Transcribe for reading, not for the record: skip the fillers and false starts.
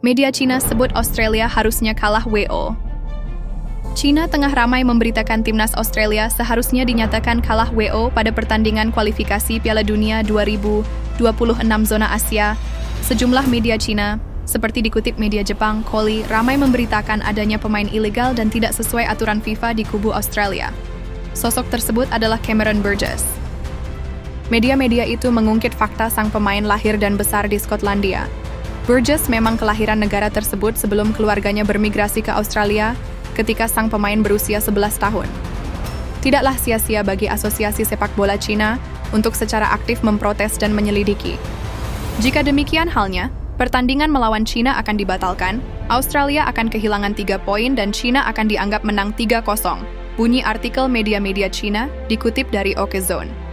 Media Cina sebut Australia harusnya kalah WO. Cina tengah ramai memberitakan timnas Australia seharusnya dinyatakan kalah WO pada pertandingan kualifikasi Piala Dunia 2026 zona Asia. Sejumlah media Cina, seperti dikutip media Jepang, Koli, ramai memberitakan adanya pemain ilegal dan tidak sesuai aturan FIFA di kubu Australia. Sosok tersebut adalah Cameron Burgess. Media-media itu mengungkit fakta sang pemain lahir dan besar di Skotlandia. Burgess memang kelahiran negara tersebut sebelum keluarganya bermigrasi ke Australia ketika sang pemain berusia 11 tahun. Tidaklah sia-sia bagi Asosiasi Sepak Bola Cina untuk secara aktif memprotes dan menyelidiki. Jika demikian halnya, pertandingan melawan Cina akan dibatalkan, Australia akan kehilangan 3 poin dan Cina akan dianggap menang 3-0, bunyi artikel media-media Cina dikutip dari OKZone.